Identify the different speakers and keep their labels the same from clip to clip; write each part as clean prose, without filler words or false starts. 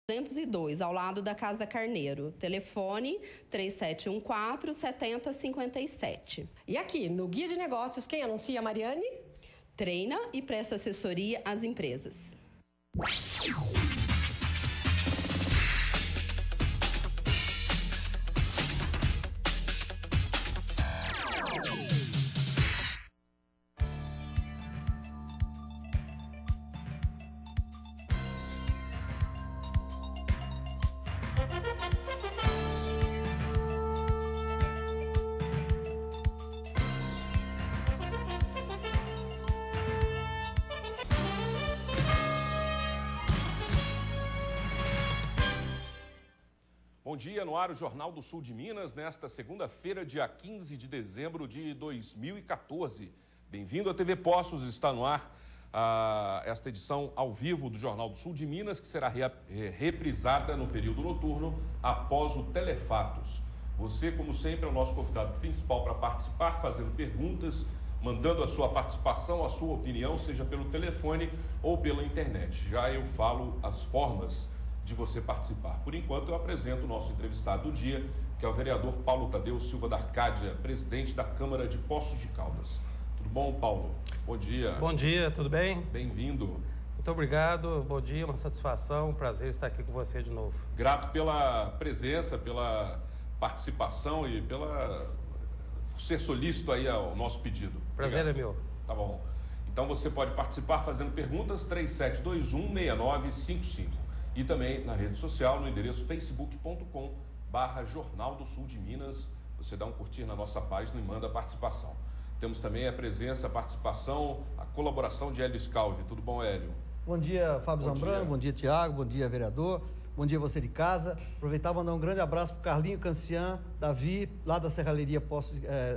Speaker 1: 202, ao lado da Casa Carneiro. Telefone 3714-7057.
Speaker 2: E aqui, no Guia de Negócios, quem anuncia, Mariane?
Speaker 1: Treina e presta assessoria às empresas.
Speaker 3: Bom dia, no ar o Jornal do Sul de Minas, nesta segunda-feira, dia 15 de dezembro de 2014. Bem-vindo à TV Poços, está no ar esta edição ao vivo do Jornal do Sul de Minas, que será reprisada no período noturno após o Telefatos. Você, como sempre, é o nosso convidado principal para participar, fazendo perguntas, mandando a sua participação, a sua opinião, seja pelo telefone ou pela internet. Já eu falo as formas de você participar. Por enquanto, eu apresento o nosso entrevistado do dia, que é o vereador Paulo Tadeu Silva da Arcádia, presidente da Câmara de Poços de Caldas. Tudo bom, Paulo? Bom dia.
Speaker 4: Bom dia, tudo bem?
Speaker 3: Bem-vindo.
Speaker 4: Muito obrigado, bom dia, uma satisfação, um prazer estar aqui com você de novo.
Speaker 3: Grato pela presença, pela participação e por ser solícito aí ao nosso pedido.
Speaker 4: Prazer é meu.
Speaker 3: Tá bom. Então você pode participar fazendo perguntas 3721-6955. E também na rede social, no endereço facebook.com/Jornal do Sul de Minas. Você dá um curtir na nossa página e manda a participação. Temos também a presença, a participação, a colaboração de Hélio Scalvi. Tudo bom, Hélio?
Speaker 5: Bom dia, Fábio Zambrano. Bom dia, Tiago. Bom dia, vereador. Bom dia, você de casa. Aproveitar e mandar um grande abraço para o Carlinho Cancian, Davi, lá da Serralheria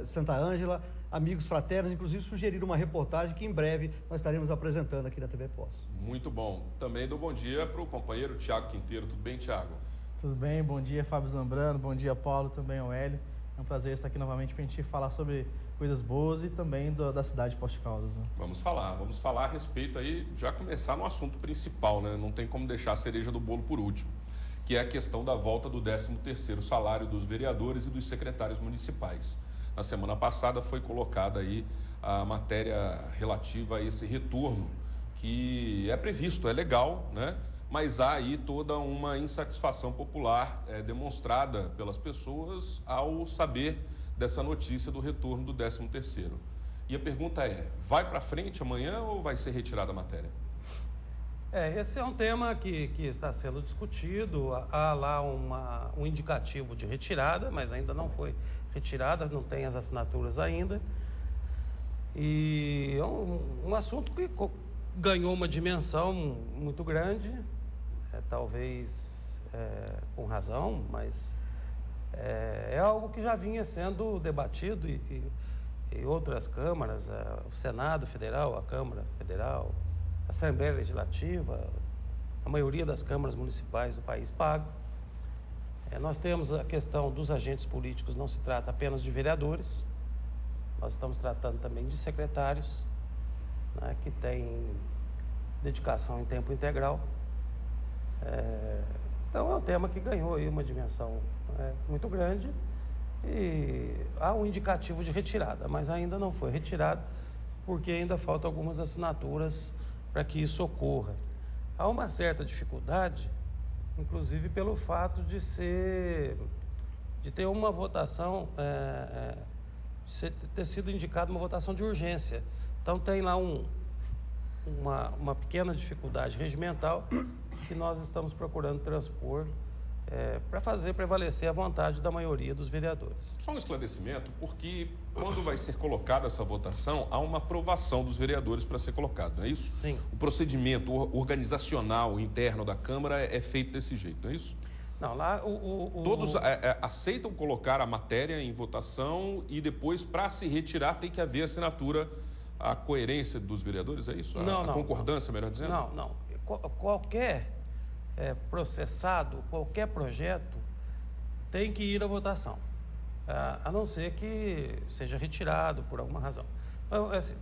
Speaker 5: Santa Ângela, amigos fraternos, inclusive sugeriram uma reportagem que em breve nós estaremos apresentando aqui na TV Poços.
Speaker 3: Muito bom. Também dou bom dia para o companheiro Tiago Quinteiro. Tudo bem, Tiago?
Speaker 6: Tudo bem, bom dia, Fábio Zambrano, bom dia, Paulo, também ao Hélio. É um prazer estar aqui novamente para a gente falar sobre coisas boas e também da cidade de Poços de Caldas. Né?
Speaker 3: Vamos falar a respeito aí, já começar no assunto principal, né? Não tem como deixar a cereja do bolo por último, que é a questão da volta do 13º salário dos vereadores e dos secretários municipais. Na semana passada foi colocada aí a matéria relativa a esse retorno, que é previsto, é legal, né? Mas há aí toda uma insatisfação popular demonstrada pelas pessoas ao saber dessa notícia do retorno do 13º. E a pergunta é, vai para frente amanhã ou vai ser retirada a matéria?
Speaker 4: Esse é um tema que está sendo discutido. Há lá um indicativo de retirada, mas ainda não foi retirada, não tem as assinaturas ainda. E é um assunto que ganhou uma dimensão muito grande, talvez com razão, mas é algo que já vinha sendo debatido e outras câmaras, o Senado Federal, a Câmara Federal, a Assembleia Legislativa, a maioria das câmaras municipais do país pagam. Nós temos a questão dos agentes políticos, não se trata apenas de vereadores, nós estamos tratando também de secretários, né, que têm dedicação em tempo integral. Então é um tema que ganhou aí uma dimensão muito grande e há um indicativo de retirada, mas ainda não foi retirado porque ainda faltam algumas assinaturas para que isso ocorra. Há uma certa dificuldade, inclusive pelo fato de ter uma votação, ter sido indicada uma votação de urgência. Então tem lá uma pequena dificuldade regimental que nós estamos procurando transpor para fazer prevalecer a vontade da maioria dos vereadores.
Speaker 3: Só um esclarecimento, porque quando vai ser colocada essa votação, há uma aprovação dos vereadores para ser colocado, não é isso?
Speaker 4: Sim.
Speaker 3: O procedimento organizacional interno da Câmara é feito desse jeito, não é isso?
Speaker 4: Não, lá
Speaker 3: Todos aceitam colocar a matéria em votação e depois, para se retirar, tem que haver assinatura, a coerência dos vereadores, é isso? A concordância, melhor dizendo?
Speaker 4: Não. Qualquer processado, qualquer projeto tem que ir à votação, a não ser que seja retirado por alguma razão. Assim,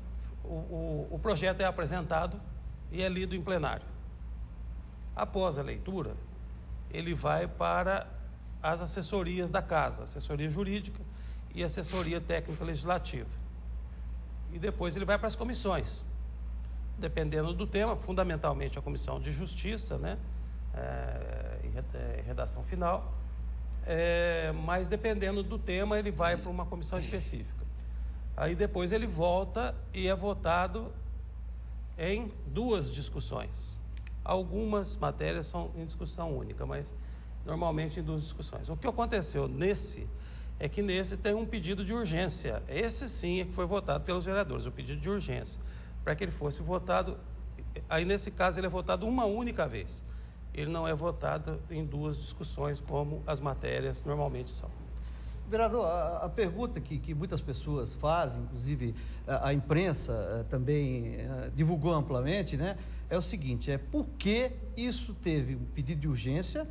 Speaker 4: o projeto é apresentado e é lido em plenário. Após a leitura, ele vai para as assessorias da casa, assessoria jurídica e assessoria técnica legislativa. E depois ele vai para as comissões, dependendo do tema, fundamentalmente a Comissão de Justiça, né? Redação final, mas dependendo do tema ele vai para uma comissão específica. Aí depois ele volta e é votado em 2 discussões. Algumas matérias são em discussão única, mas normalmente em 2 discussões. O que aconteceu é que nesse tem um pedido de urgência. Esse sim é que foi votado pelos vereadores, o pedido de urgência, para que ele fosse votado. Aí nesse caso ele é votado uma única vez. Ele não é votado em 2 discussões como as matérias normalmente são.
Speaker 5: Vereador, a pergunta que muitas pessoas fazem, inclusive a imprensa também divulgou amplamente, né, é o seguinte, por que isso teve um pedido de urgência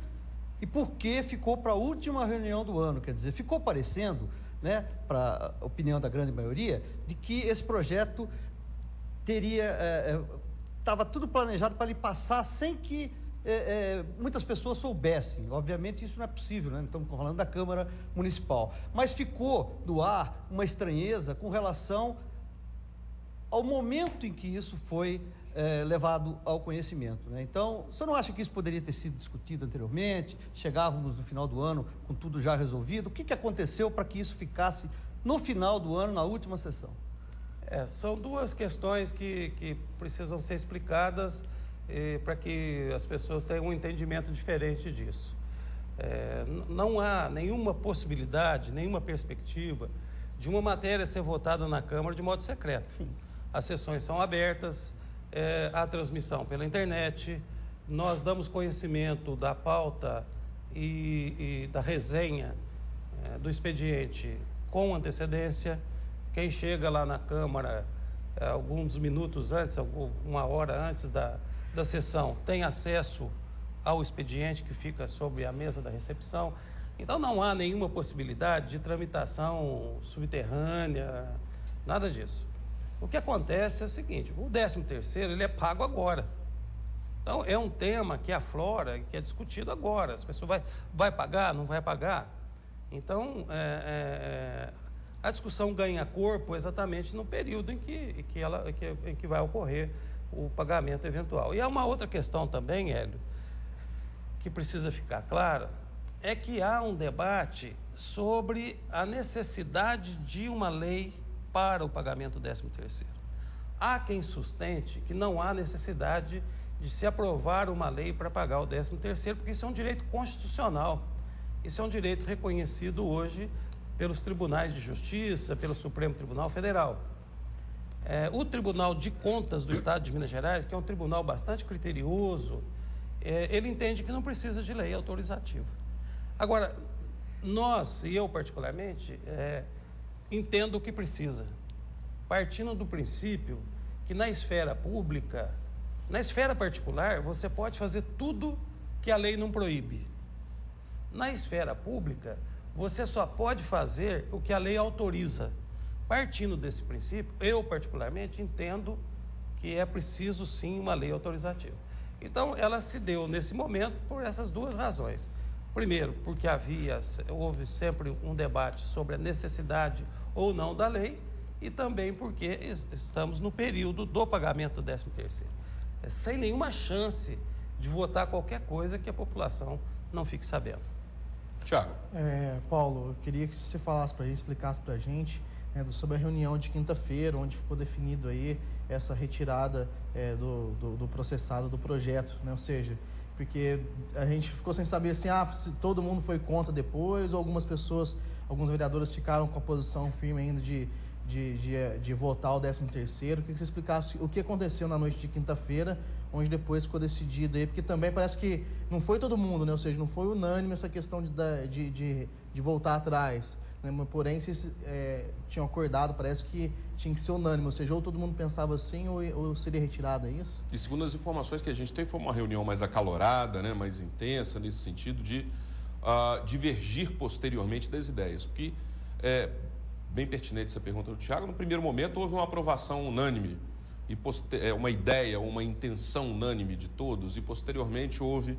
Speaker 5: e por que ficou para a última reunião do ano? Quer dizer, ficou parecendo, né, para a opinião da grande maioria, de que esse projeto estava tudo planejado para ele passar sem que muitas pessoas soubessem. Obviamente isso não é possível, né? Estamos falando da Câmara Municipal, mas ficou no ar uma estranheza com relação ao momento em que isso foi levado ao conhecimento, né? Então, você não acha que isso poderia ter sido discutido anteriormente? Chegávamos no final do ano com tudo já resolvido? O que aconteceu para que isso ficasse no final do ano, na última sessão?
Speaker 4: São 2 questões que precisam ser explicadas para que as pessoas tenham um entendimento diferente disso. Não há nenhuma possibilidade, nenhuma perspectiva de uma matéria ser votada na Câmara de modo secreto. As sessões são abertas, há transmissão pela internet, nós damos conhecimento da pauta e da resenha do expediente com antecedência. Quem chega lá na Câmara alguns minutos antes, uma hora antes da sessão, tem acesso ao expediente que fica sobre a mesa da recepção. Então não há nenhuma possibilidade de tramitação subterrânea, nada disso. O que acontece é o seguinte, o 13º ele é pago agora. Então é um tema que aflora, que é discutido agora. As pessoas vai pagar, não vai pagar? Então a discussão ganha corpo exatamente no período em que vai ocorrer o pagamento eventual. E há uma outra questão também, Hélio, que precisa ficar clara, é que há um debate sobre a necessidade de uma lei para o pagamento do 13º. Há quem sustente que não há necessidade de se aprovar uma lei para pagar o 13º, porque isso é um direito constitucional. Isso é um direito reconhecido hoje pelos tribunais de justiça, pelo Supremo Tribunal Federal. O Tribunal de Contas do Estado de Minas Gerais, que é um tribunal bastante criterioso, ele entende que não precisa de lei autorizativa. Agora, nós, e eu particularmente, entendo que precisa, partindo do princípio que na esfera pública, na esfera particular, você pode fazer tudo que a lei não proíbe. Na esfera pública, você só pode fazer o que a lei autoriza. Partindo desse princípio, eu particularmente entendo que é preciso sim uma lei autorizativa. Então, ela se deu nesse momento por essas 2 razões. Primeiro, porque houve sempre um debate sobre a necessidade ou não da lei, e também porque estamos no período do pagamento do 13º. Sem nenhuma chance de votar qualquer coisa que a população não fique sabendo.
Speaker 3: Tiago.
Speaker 6: Paulo, eu queria que você falasse para a gente, explicasse para a gente sobre a reunião de quinta-feira, onde ficou definido aí essa retirada do processado do projeto, né? Ou seja, porque a gente ficou sem saber assim, se todo mundo foi contra depois, ou algumas pessoas, alguns vereadores ficaram com a posição firme ainda de votar o 13º. Eu queria que você explicasse o que aconteceu na noite de quinta-feira, onde depois ficou decidido aí, porque também parece que não foi todo mundo, né? Ou seja, não foi unânime essa questão de voltar atrás, né? Porém, vocês tinham acordado, parece que tinha que ser unânime, ou seja, ou todo mundo pensava assim, ou seria retirado, é isso?
Speaker 3: E segundo as informações que a gente tem, foi uma reunião mais acalorada, né? Mais intensa, nesse sentido de divergir posteriormente das ideias, o que é bem pertinente essa pergunta do Tiago. No primeiro momento houve uma aprovação unânime, e uma ideia, uma intenção unânime de todos, e posteriormente houve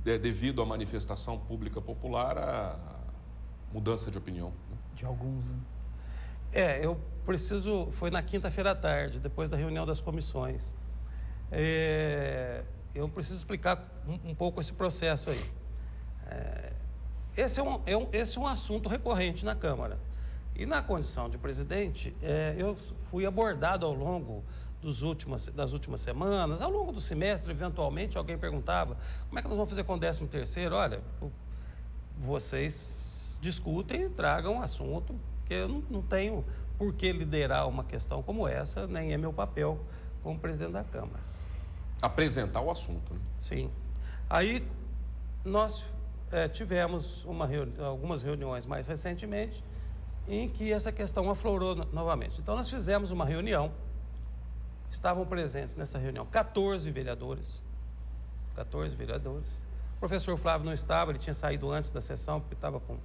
Speaker 3: devido à manifestação pública popular, a mudança de opinião.
Speaker 6: De alguns, né?
Speaker 4: Foi na quinta-feira à tarde, depois da reunião das comissões. Eu preciso explicar um pouco esse processo aí. Esse é um assunto recorrente na Câmara. E na condição de presidente, eu fui abordado ao longo das últimas semanas, ao longo do semestre, eventualmente, alguém perguntava: como é que nós vamos fazer com o 13º? Olha, vocês discutem e tragam um assunto, porque eu não tenho por que liderar uma questão como essa, nem é meu papel como presidente da Câmara.
Speaker 3: Apresentar o assunto, né?
Speaker 4: Sim. Aí nós tivemos algumas reuniões mais recentemente em que essa questão aflorou novamente. Então nós fizemos uma reunião, estavam presentes nessa reunião 14 vereadores. O professor Flávio não estava, ele tinha saído antes da sessão porque estava com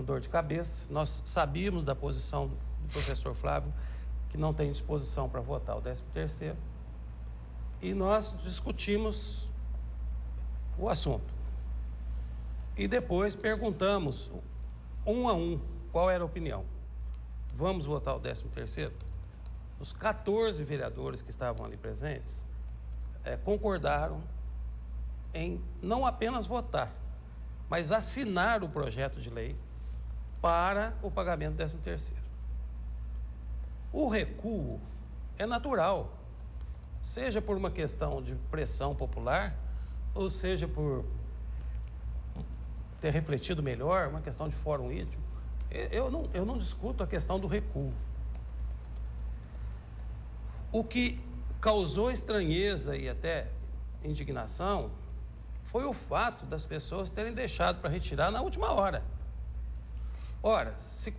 Speaker 4: dor de cabeça. Nós sabíamos da posição do professor Flávio, que não tem disposição para votar o 13º. E nós discutimos o assunto. E depois perguntamos, um a um, qual era a opinião. Vamos votar o 13º? Os 14 vereadores que estavam ali presentes concordaram em não apenas votar, mas assinar o projeto de lei para o pagamento do 13º. O recuo é natural, seja por uma questão de pressão popular, ou seja por ter refletido melhor, uma questão de fórum íntimo. Eu não discuto a questão do recuo. O que causou estranheza e até indignação foi o fato das pessoas terem deixado para retirar na última hora. Ora, se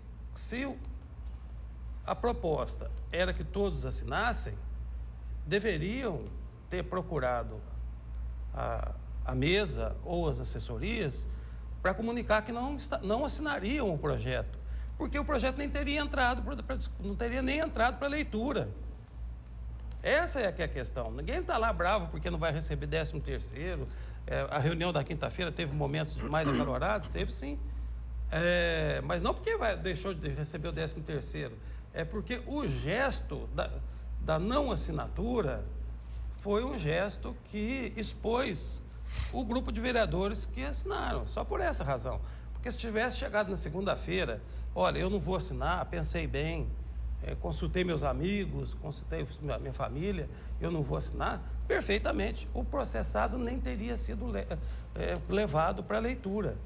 Speaker 4: a proposta era que todos assinassem, deveriam ter procurado a mesa ou as assessorias para comunicar que não assinariam o projeto, porque o projeto nem teria entrado, não teria nem entrado para leitura. Essa é que é a questão. Ninguém está lá bravo porque não vai receber 13º. A reunião da quinta-feira teve momentos mais acalorados? Teve sim. Mas não porque deixou de receber o 13º. É porque o gesto da não assinatura foi um gesto que expôs o grupo de vereadores que assinaram, só por essa razão. Porque se tivesse chegado na segunda-feira, olha, eu não vou assinar, pensei bem, consultei meus amigos, consultei minha família, eu não vou assinar, perfeitamente, o processado nem teria sido levado para leitura.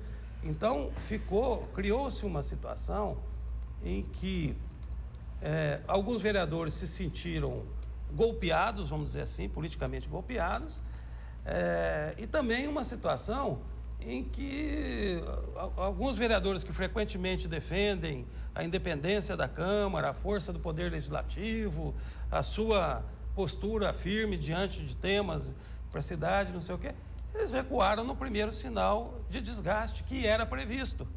Speaker 4: Então, criou-se uma situação em que alguns vereadores se sentiram golpeados, vamos dizer assim, politicamente golpeados, e também uma situação em que alguns vereadores que frequentemente defendem a independência da Câmara, a força do Poder Legislativo, a sua postura firme diante de temas para a cidade, não sei o quê, eles recuaram no primeiro sinal de desgaste que era previsto.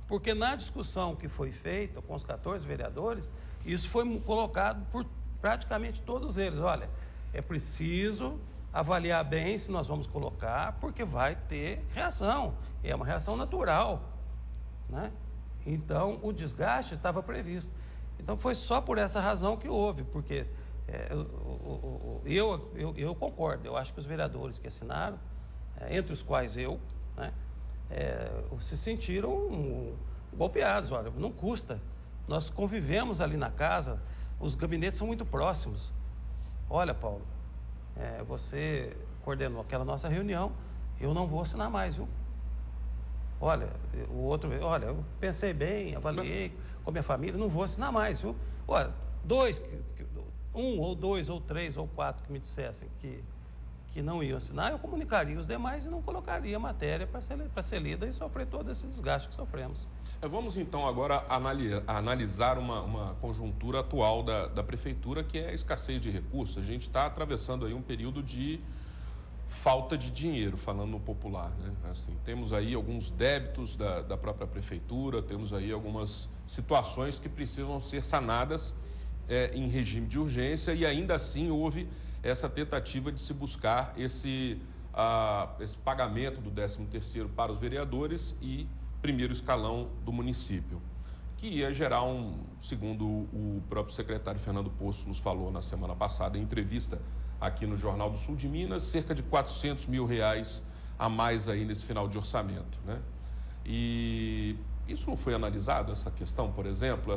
Speaker 4: Porque na discussão que foi feita com os 14 vereadores, isso foi colocado por praticamente todos eles. Olha, é preciso avaliar bem se nós vamos colocar, porque vai ter reação, é uma reação natural, né? Então, o desgaste estava previsto. Então, foi só por essa razão que houve, porque eu concordo, eu acho que os vereadores que assinaram, entre os quais eu, né, se sentiram golpeados. Olha, não custa, nós convivemos ali na casa, os gabinetes são muito próximos. Olha, Paulo, você coordenou aquela nossa reunião, eu não vou assinar mais, viu? Olha, eu pensei bem, avaliei com a minha família, não vou assinar mais, viu? Olha, um ou dois ou três ou quatro que me dissessem que não iam assinar, eu comunicaria os demais e não colocaria a matéria para ser lida e sofrer todo esse desgaste que sofremos.
Speaker 3: Vamos então agora analisar uma conjuntura atual da Prefeitura, que é a escassez de recursos. A gente está atravessando aí um período de falta de dinheiro, falando no popular, né? Assim, temos aí alguns débitos da própria Prefeitura, temos aí algumas situações que precisam ser sanadas em regime de urgência, e ainda assim houve essa tentativa de se buscar esse esse pagamento do 13º para os vereadores e primeiro escalão do município, que ia gerar segundo o próprio secretário Fernando Poço nos falou na semana passada em entrevista aqui no Jornal do Sul de Minas, cerca de R$400 mil a mais aí nesse final de orçamento, né? E isso não foi analisado, essa questão, por exemplo,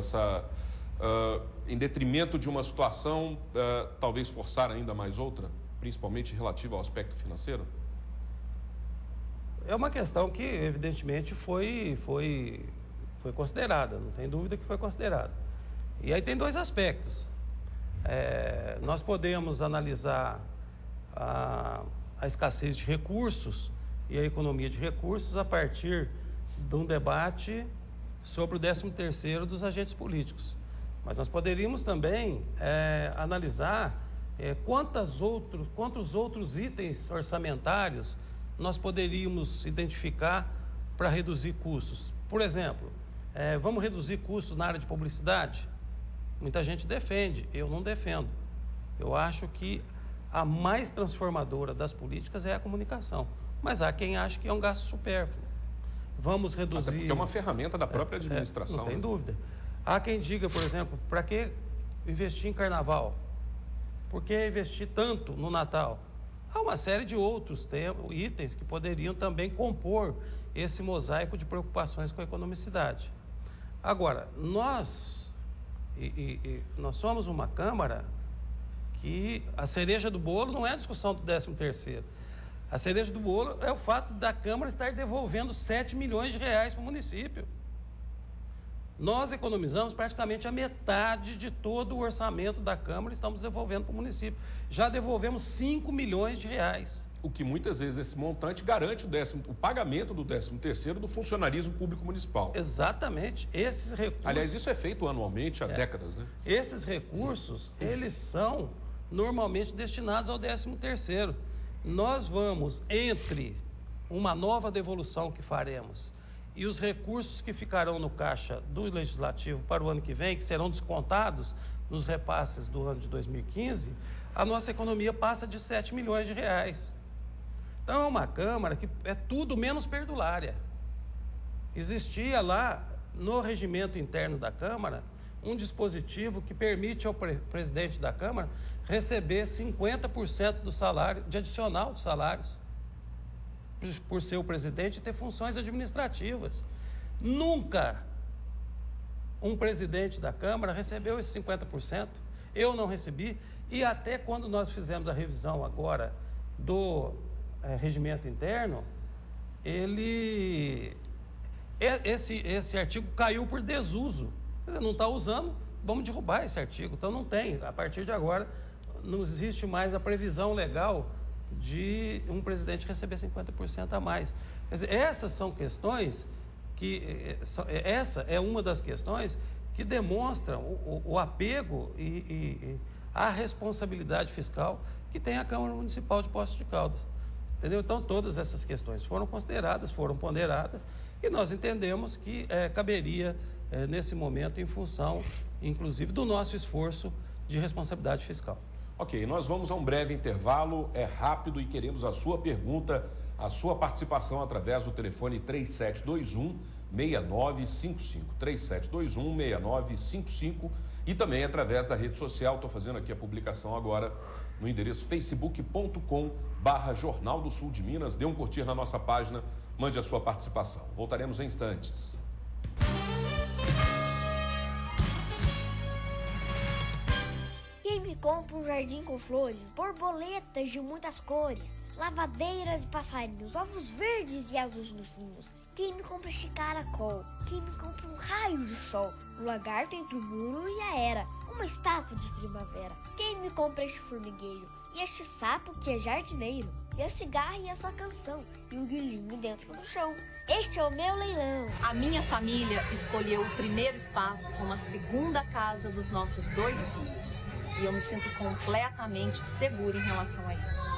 Speaker 3: em detrimento de uma situação, talvez forçar ainda mais outra, principalmente relativa ao aspecto financeiro?
Speaker 4: É uma questão que, evidentemente, foi considerada, não tem dúvida que foi considerada. E aí tem dois aspectos. Nós podemos analisar a escassez de recursos e a economia de recursos a partir de um debate sobre o 13º dos agentes políticos. Mas nós poderíamos também analisar quantos outros itens orçamentários nós poderíamos identificar para reduzir custos. Por exemplo, vamos reduzir custos na área de publicidade? Muita gente defende, eu não defendo. Eu acho que a mais transformadora das políticas é a comunicação. Mas há quem ache que é um gasto supérfluo. Vamos reduzir...
Speaker 3: Até porque é uma ferramenta da própria administração.
Speaker 4: Não tem dúvida. Há quem diga, por exemplo, para que investir em carnaval? Por que investir tanto no Natal? Há uma série de outros itens que poderiam também compor esse mosaico de preocupações com a economicidade. Agora, nós somos uma Câmara que a cereja do bolo não é a discussão do 13º. A cereja do bolo é o fato da Câmara estar devolvendo R$7 milhões para o município. Nós economizamos praticamente a metade de todo o orçamento da Câmara e estamos devolvendo para o município. Já devolvemos R$5 milhões.
Speaker 3: O que muitas vezes esse montante garante o pagamento do 13º do funcionarismo público municipal.
Speaker 4: Exatamente. Esses recursos...
Speaker 3: Aliás, isso é feito anualmente há décadas, né?
Speaker 4: Esses recursos, eles são normalmente destinados ao 13º. Nós vamos, entre uma nova devolução que faremos e os recursos que ficarão no caixa do Legislativo para o ano que vem, que serão descontados nos repasses do ano de 2015, a nossa economia passa de R$7 milhões. Então, é uma Câmara que é tudo menos perdulária. Existia lá, no regimento interno da Câmara, um dispositivo que permite ao presidente da Câmara receber 50% do salário, de adicional dos salários, por ser o presidente e ter funções administrativas. Nunca um presidente da Câmara recebeu esses 50%. Eu não recebi. E até quando nós fizemos a revisão agora do regimento interno, esse artigo caiu por desuso. Quer dizer, não está usando, vamos derrubar esse artigo. Então não tem, a partir de agora, não existe mais a previsão legal de um presidente receber 50% a mais. Quer dizer, essas são questões que... Essa é uma das questões que demonstram o apego e a responsabilidade fiscal que tem a Câmara Municipal de Poços de Caldas. Entendeu? Então, todas essas questões foram consideradas, foram ponderadas, e nós entendemos que caberia, nesse momento, em função, inclusive, do nosso esforço de responsabilidade fiscal.
Speaker 3: Ok, nós vamos a um breve intervalo, é rápido e queremos a sua pergunta, a sua participação através do telefone 3721-6955, 3721-6955 e também através da rede social. Estou fazendo aqui a publicação agora no endereço facebook.com/Jornal do Sul de Minas. Dê um curtir na nossa página, mande a sua participação. Voltaremos em instantes.
Speaker 7: Quem me compra um jardim com flores, borboletas de muitas cores, lavadeiras e passarinhos, ovos verdes e azuis nos ninhos. Quem me compra este caracol? Quem me compra um raio de sol, um lagarto entre o muro e a era, uma estátua de primavera? Quem me compra este formigueiro e este sapo que é jardineiro, e a cigarra e a sua canção, e o guilhinho dentro do chão? Este é o meu leilão.
Speaker 8: A minha família escolheu o primeiro espaço como a segunda casa dos nossos 2 filhos. E eu me sinto completamente segura em relação a isso.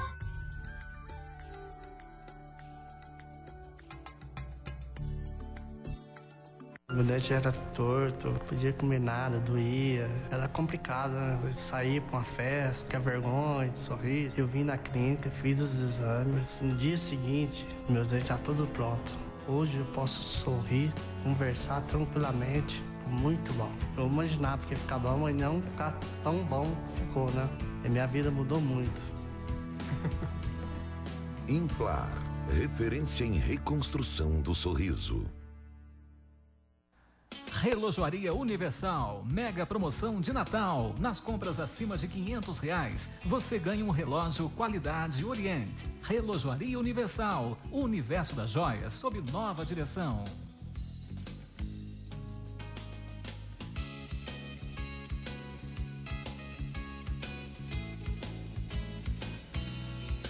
Speaker 9: Meu dente era torto, não podia comer nada, doía. Era complicado, né? Eu saía pra uma festa, ficar vergonha de sorrir. Eu vim na clínica, fiz os exames. No dia seguinte, meu dente já tudo pronto. Hoje eu posso sorrir, conversar tranquilamente. Muito bom. Eu imaginava que ia ficar bom, mas não ficar tão bom ficou, né? E minha vida mudou muito.
Speaker 10: Implar, referência em reconstrução do sorriso.
Speaker 11: Relojoaria Universal, mega promoção de Natal. Nas compras acima de R$500, você ganha um relógio qualidade Oriente. Relojoaria Universal, o universo das joias sob nova direção.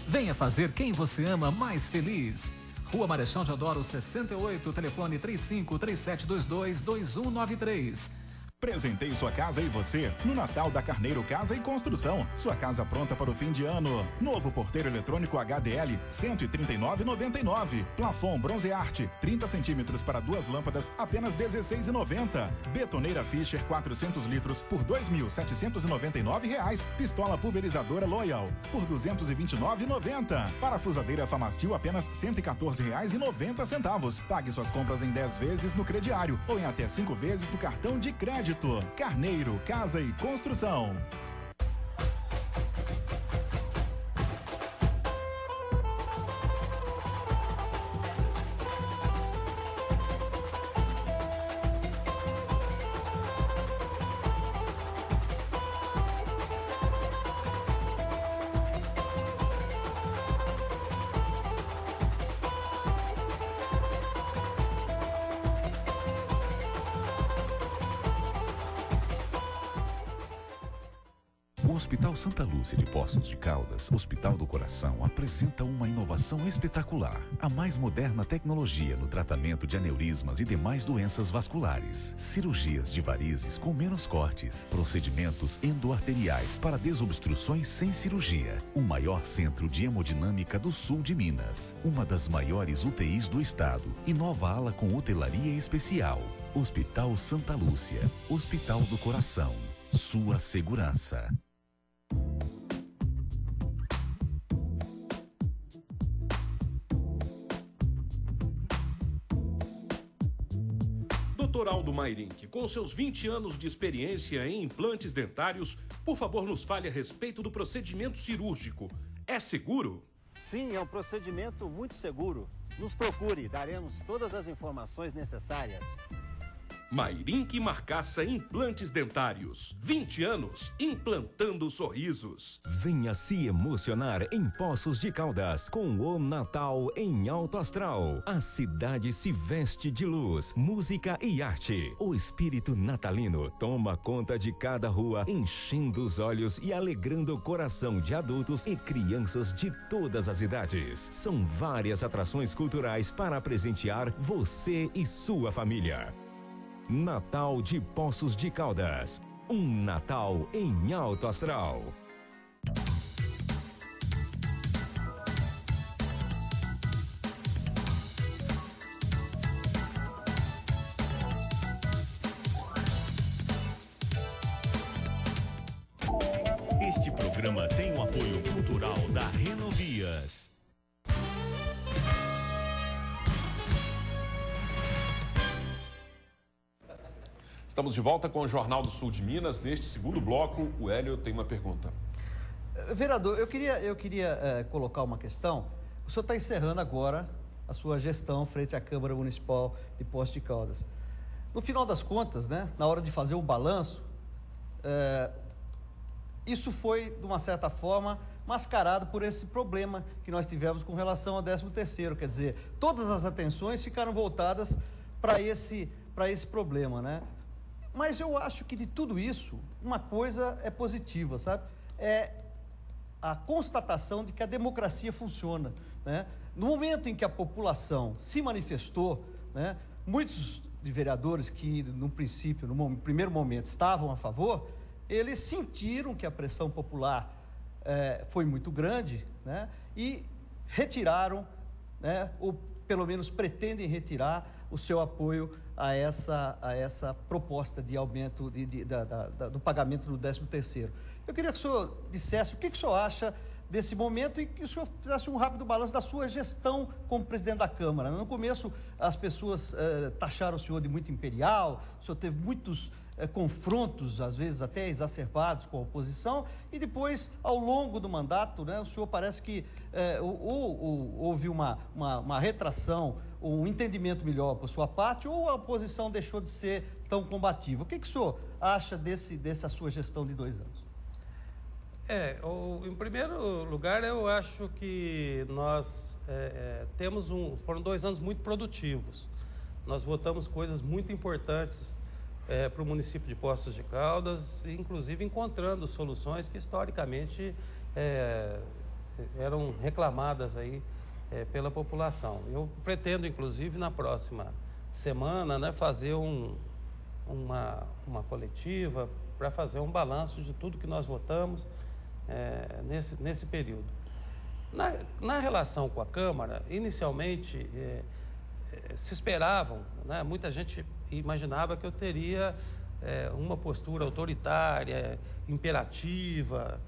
Speaker 11: Venha fazer quem você ama mais feliz. Rua Marechal Deodoro 68, telefone 353722-2193.
Speaker 12: Presentei sua casa e você no Natal da Carneiro Casa e Construção. Sua casa pronta para o fim de ano. Novo porteiro eletrônico HDL, R$ 139,99. Plafon Bronze Arte, 30 centímetros para 2 lâmpadas, apenas R$ 16,90. Betoneira Fischer, 400 litros, por R$ 2.799. Pistola pulverizadora Loyal, por R$ 229,90. Parafusadeira Famastil, apenas R$ 114,90. Pague suas compras em 10 vezes no crediário ou em até 5 vezes no cartão de crédito. Carneiro, Casa e Construção.
Speaker 10: O Hospital Santa Lúcia de Poços de Caldas, Hospital do Coração, apresenta uma inovação espetacular. A mais moderna tecnologia no tratamento de aneurismas e demais doenças vasculares. Cirurgias de varizes com menos cortes. Procedimentos endoarteriais para desobstruções sem cirurgia. O maior centro de hemodinâmica do sul de Minas. Uma das maiores UTIs do estado. E nova ala com hotelaria especial. Hospital Santa Lúcia. Hospital do Coração. Sua segurança.
Speaker 3: Dr. Aldo Mairink, com seus 20 anos de experiência em implantes dentários, por favor nos fale a respeito do procedimento cirúrgico. É seguro?
Speaker 13: Sim, é um procedimento muito seguro. Nos procure, daremos todas as informações necessárias.
Speaker 3: Mairink Marcaça Implantes Dentários. 20 anos implantando sorrisos.
Speaker 14: Venha se emocionar em Poços de Caldas com o Natal em Alto Astral. A cidade se veste de luz, música e arte. O espírito natalino toma conta de cada rua, enchendo os olhos e alegrando o coração de adultos e crianças de todas as idades. São várias atrações culturais para presentear você e sua família. Natal de Poços de Caldas. Um Natal em alto astral.
Speaker 15: Este programa tem o apoio cultural da Renovias.
Speaker 3: Estamos de volta com o Jornal do Sul de Minas. Neste segundo bloco, o Hélio tem uma pergunta.
Speaker 5: Vereador, eu queria colocar uma questão. O senhor está encerrando agora a sua gestão frente à Câmara Municipal de Poços de Caldas. No final das contas, né, na hora de fazer um balanço, isso foi, de uma certa forma, mascarado por esse problema que nós tivemos com relação ao 13º. Quer dizer, todas as atenções ficaram voltadas para esse problema, né? Mas eu acho que de tudo isso, uma coisa é positiva, sabe? É a constatação de que a democracia funciona, né? No momento em que a população se manifestou, né, muitos de vereadores que, no princípio, no primeiro momento, estavam a favor, eles sentiram que a pressão popular foi muito grande, né, e retiraram, né, pelo menos pretendem retirar o seu apoio a essa proposta de aumento do pagamento do 13º. Eu queria que o senhor dissesse o que o senhor acha desse momento e que o senhor fizesse um rápido balanço da sua gestão como presidente da Câmara. No começo, as pessoas taxaram o senhor de muito imperial, o senhor teve muitos confrontos, às vezes até exacerbados com a oposição, e depois, ao longo do mandato, né, o senhor parece que houve uma retração, um entendimento melhor por sua parte, ou a oposição deixou de ser tão combativa. O que o senhor acha dessa sua gestão de 2 anos?
Speaker 4: Em primeiro lugar, eu acho que nós foram 2 anos muito produtivos. Nós votamos coisas muito importantes para o município de Poços de Caldas, inclusive encontrando soluções que historicamente eram reclamadas aí pela população. Eu pretendo, inclusive, na próxima semana, né, fazer uma coletiva para fazer um balanço de tudo que nós votamos nesse período. Na relação com a Câmara, inicialmente se esperavam, né, muita gente imaginava que eu teria uma postura autoritária, imperativa.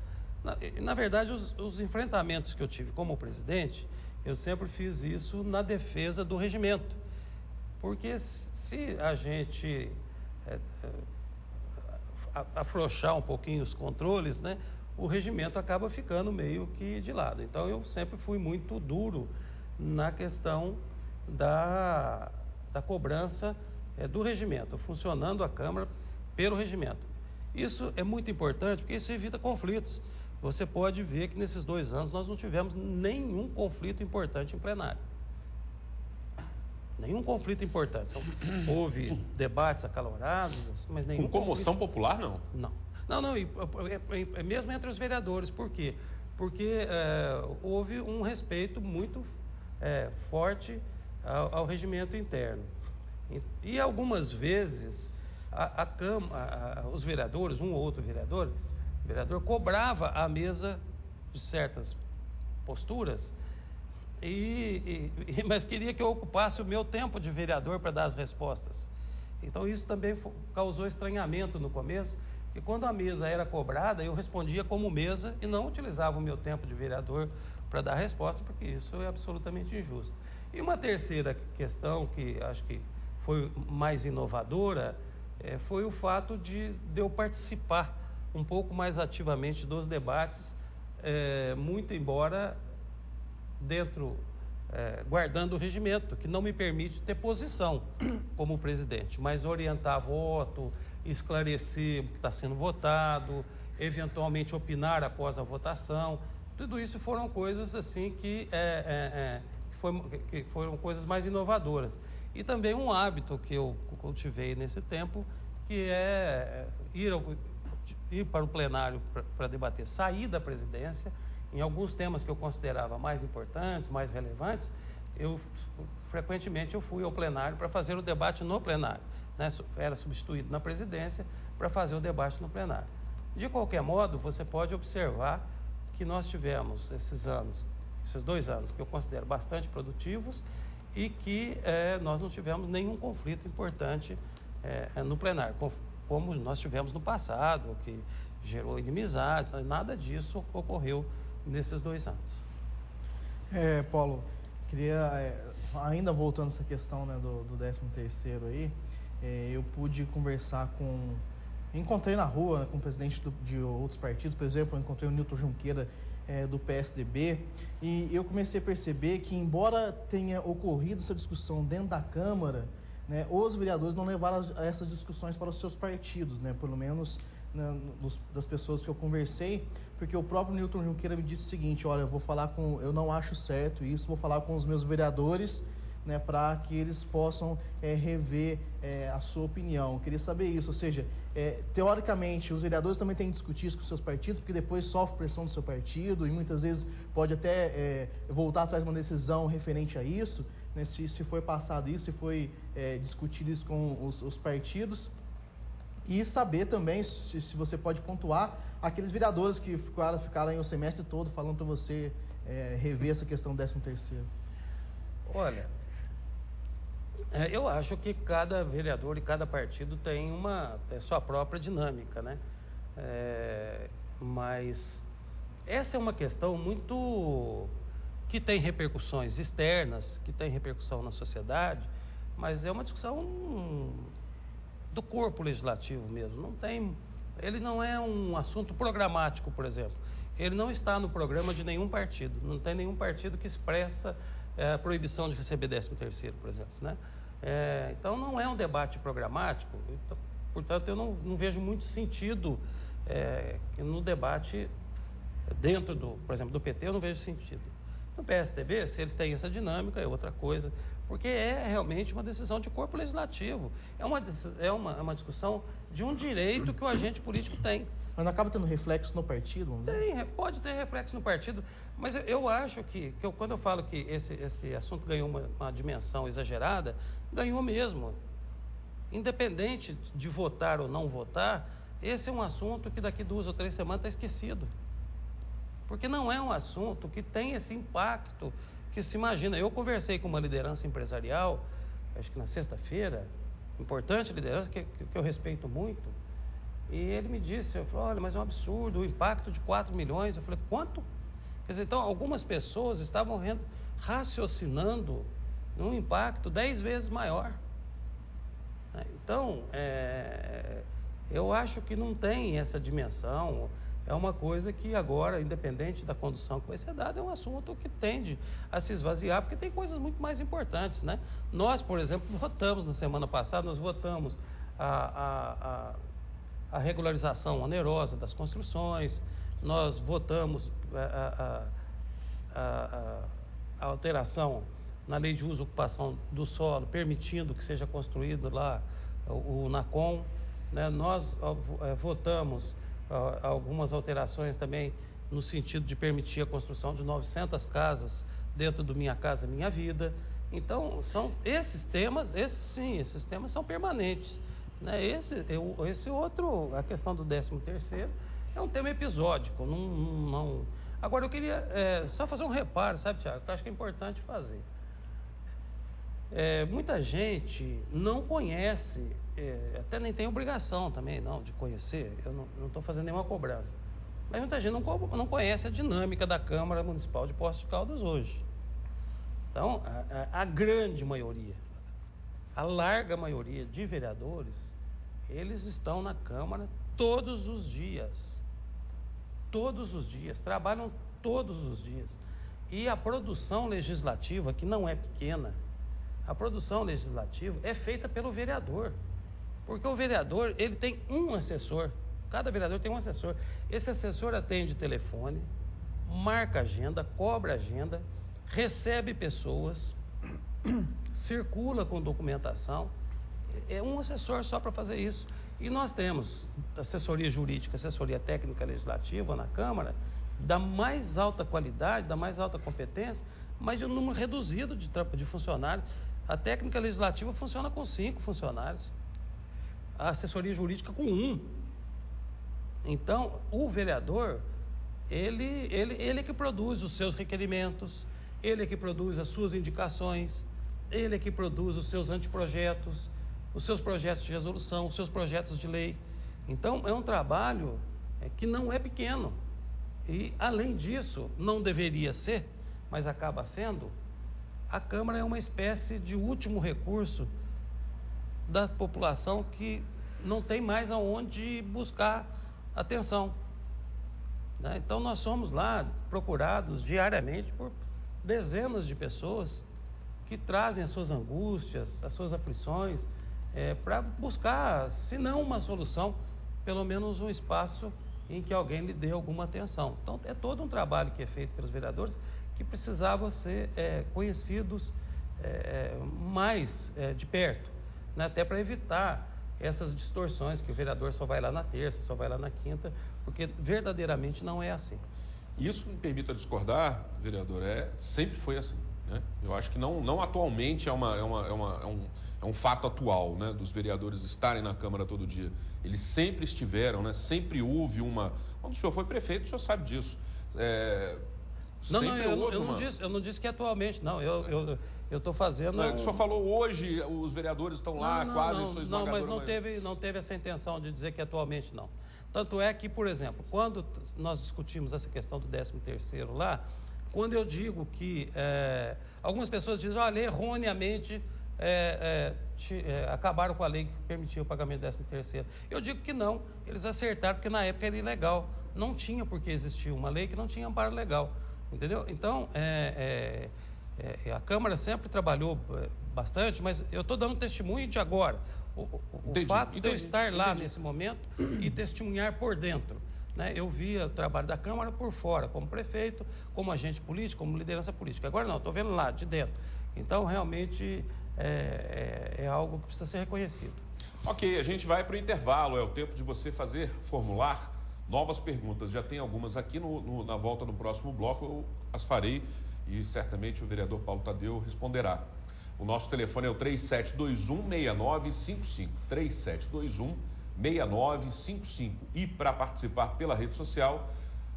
Speaker 4: Na verdade, os enfrentamentos que eu tive como presidente, eu sempre fiz isso na defesa do regimento. Porque se a gente afrouxar um pouquinho os controles, né, o regimento acaba ficando meio que de lado. Então, eu sempre fui muito duro na questão da cobrança do regimento, funcionando a Câmara pelo regimento. Isso é muito importante porque isso evita conflitos. Você pode ver que nesses 2 anos nós não tivemos nenhum conflito importante em plenário. Nenhum conflito importante. Houve debates acalorados, mas nenhum
Speaker 3: com comoção popular, não?
Speaker 4: Não, mesmo entre os vereadores. Por quê? Porque houve um respeito muito forte ao regimento interno. E algumas vezes os vereadores, um ou outro vereador cobrava a mesa de certas posturas, mas queria que eu ocupasse o meu tempo de vereador para dar as respostas. Então isso também causou estranhamento no começo, que quando a mesa era cobrada, eu respondia como mesa e não utilizava o meu tempo de vereador para dar a resposta, porque isso é absolutamente injusto. E uma terceira questão que acho que foi mais inovadora foi o fato de eu participar um pouco mais ativamente dos debates, muito embora guardando o regimento, que não me permite ter posição como presidente, mas orientar voto, esclarecer o que está sendo votado, eventualmente opinar após a votação. Tudo isso foram coisas assim que foram coisas mais inovadoras. E também um hábito que eu cultivei nesse tempo, que é ir para o plenário para debater, sair da presidência, em alguns temas que eu considerava mais importantes, mais relevantes, frequentemente eu fui ao plenário para fazer o debate no plenário, né? Era substituído na presidência para fazer o debate no plenário. De qualquer modo, você pode observar que nós tivemos esses 2 anos, que eu considero bastante produtivos, e que nós não tivemos nenhum conflito importante no plenário, como nós tivemos no passado, que gerou inimizades. Nada disso ocorreu nesses 2 anos.
Speaker 6: Paulo, queria, ainda voltando a essa questão, né, do 13º aí, eu pude conversar encontrei na rua, né, com o presidente de outros partidos, por exemplo, eu encontrei o Nilton Junqueira, do PSDB, e eu comecei a perceber que, embora tenha ocorrido essa discussão dentro da Câmara, né, os vereadores não levaram essas discussões para os seus partidos, né, pelo menos, né, das pessoas que eu conversei, porque o próprio Nilton Junqueira me disse o seguinte: olha, eu não acho certo isso, vou falar com os meus vereadores, né, para que eles possam rever a sua opinião. Eu queria saber isso, ou seja, teoricamente os vereadores também têm que discutir isso com os seus partidos, porque depois sofre pressão do seu partido e muitas vezes pode até voltar atrás de uma decisão referente a isso, né, se foi passado isso, se foi discutido isso com os partidos. E saber também se você pode pontuar aqueles vereadores que ficaram aí o semestre todo falando para você rever essa questão do 13º.
Speaker 4: Olha, Eu acho que cada vereador e cada partido tem sua própria dinâmica, né? Mas essa é uma questão muito que tem repercussões externas, que tem repercussão na sociedade, mas é uma discussão do corpo legislativo mesmo. Ele não é um assunto programático, por exemplo. Ele não está no programa de nenhum partido. Não tem nenhum partido que expressa a proibição de receber 13º, por exemplo, né? Então, não é um debate programático. Então, portanto, eu não vejo muito sentido no debate dentro, por exemplo, do PT, eu não vejo sentido. No PSDB, se eles têm essa dinâmica, é outra coisa, porque é realmente uma decisão de corpo legislativo. É uma discussão de um direito que o agente político tem.
Speaker 6: Mas não acaba tendo reflexo no partido?
Speaker 4: Pode ter reflexo no partido, mas eu acho que quando eu falo que esse assunto ganhou uma dimensão exagerada, ganhou mesmo. Independente de votar ou não votar, esse é um assunto que daqui 2 ou 3 semanas está esquecido. Porque não é um assunto que tem esse impacto que se imagina. Eu conversei com uma liderança empresarial, acho que na sexta-feira, importante liderança, que eu respeito muito, e ele me disse, eu falei, olha, mas é um absurdo, o impacto de 4 milhões. Eu falei, quanto? Quer dizer, então, algumas pessoas estavam raciocinando num impacto 10 vezes maior. Então, eu acho que não tem essa dimensão. É uma coisa que agora, independente da condução que vai ser dada, é um assunto que tende a se esvaziar, porque tem coisas muito mais importantes, né? Nós, por exemplo, votamos na semana passada, nós votamos a regularização onerosa das construções, nós votamos a alteração na lei de uso e ocupação do solo, permitindo que seja construído lá o NACOM, né? Nós votamos algumas alterações também no sentido de permitir a construção de 900 casas dentro do Minha Casa Minha Vida. Então, esses temas são permanentes, né? Esse outro, a questão do 13º, é um tema episódico. Agora, eu queria só fazer um reparo, sabe, Tiago, que eu acho que é importante fazer. Muita gente não conhece, até nem tem obrigação também, não, de conhecer, eu não estou fazendo nenhuma cobrança, mas muita gente não conhece a dinâmica da Câmara Municipal de Poços de Caldas hoje. Então, a grande maioria, a larga maioria de vereadores, eles estão na Câmara todos os dias, trabalham todos os dias. E a produção legislativa, que não é pequena, a produção legislativa é feita pelo vereador, porque o vereador, ele tem um assessor, cada vereador tem um assessor. Esse assessor atende telefone, marca agenda, cobra agenda, recebe pessoas, circula com documentação, é um assessor só para fazer isso. E nós temos assessoria jurídica, assessoria técnica legislativa na Câmara, da mais alta qualidade, da mais alta competência, mas de um número reduzido de funcionários. A técnica legislativa funciona com 5 funcionários, a assessoria jurídica com 1. Então, o vereador, ele é que produz os seus requerimentos, ele é que produz as suas indicações, ele é que produz os seus anteprojetos, os seus projetos de resolução, os seus projetos de lei. Então, é um trabalho que não é pequeno. E, além disso, não deveria ser, mas acaba sendo, a Câmara é uma espécie de último recurso da população que não tem mais aonde buscar atenção, né? Então, nós somos lá procurados diariamente por dezenas de pessoas que trazem as suas angústias, as suas aflições, para buscar, se não uma solução, pelo menos um espaço em que alguém lhe dê alguma atenção. Então, é todo um trabalho que é feito pelos vereadores que precisavam ser conhecidos mais de perto, né? Até para evitar essas distorções que o vereador só vai lá na terça, só vai lá na quinta, porque verdadeiramente não é assim.
Speaker 3: Isso, me permita discordar, vereador, sempre foi assim, né? Eu acho que não atualmente é um fato atual, né, dos vereadores estarem na Câmara todo dia. Eles sempre estiveram, né? Sempre houve uma... Quando o senhor foi prefeito, o senhor sabe disso.
Speaker 4: Eu não disse que atualmente, não. Eu estou fazendo...
Speaker 3: Não, o senhor falou hoje, os vereadores estão lá, quase sua esmagadora
Speaker 4: mas não teve essa intenção de dizer que atualmente não. Tanto é que, por exemplo, quando nós discutimos essa questão do 13º lá, quando eu digo que algumas pessoas dizem, olha, erroneamente acabaram com a lei que permitia o pagamento do 13º. Eu digo que não, eles acertaram, porque na época era ilegal. Não tinha por que existir uma lei que não tinha amparo legal, entendeu? Então, a Câmara sempre trabalhou bastante, mas eu estou dando testemunho de agora. O fato de eu estar lá nesse momento e testemunhar por dentro, né? Eu via o trabalho da Câmara por fora, como prefeito, como agente político, como liderança política. Agora não, estou vendo lá, de dentro. Então, realmente, é algo que precisa ser reconhecido.
Speaker 3: Ok, a gente vai para o intervalo, é o tempo de você formular novas perguntas. Já tem algumas aqui, na volta no próximo bloco eu as farei e certamente o vereador Paulo Tadeu responderá. O nosso telefone é o 3721-6955, 3721-6955. E para participar pela rede social,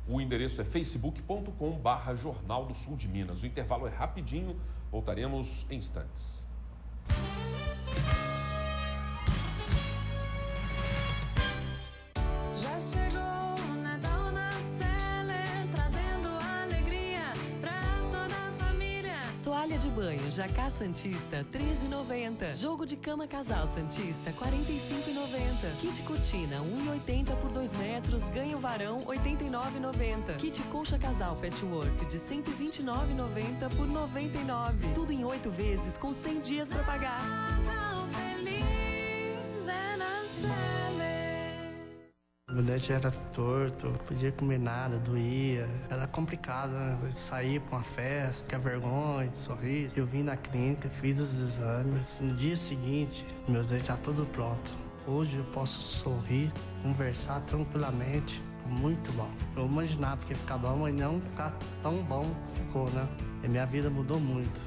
Speaker 3: o endereço é facebook.com/Jornal do Sul de Minas. O intervalo é rapidinho, voltaremos em instantes.
Speaker 16: Já chegou o Natal na Seller, trazendo alegria pra toda a família.
Speaker 17: Toalha de banho Jacá Santista, R$ 13,90. Jogo de cama casal Santista, R$ 45,90. Kit cortina, R$ 1,80 por 2 metros, ganha o varão, R$ 89,90. Kit colcha casal patchwork, de R$ 129,90 por R$ 99. Tudo em 8 vezes, com 100 dias para pagar.
Speaker 16: Natal feliz é na Seller.
Speaker 9: Meu dente era torto, não podia comer nada, doía. Era complicado, né? Eu saía pra uma festa, tinha vergonha de sorrir. Eu vim na clínica, fiz os exames. No dia seguinte, meus dentes já todos prontos. Hoje eu posso sorrir, conversar tranquilamente. Muito bom. Eu imaginava que ia ficar bom, mas não ficar tão bom ficou, né? E minha vida mudou muito.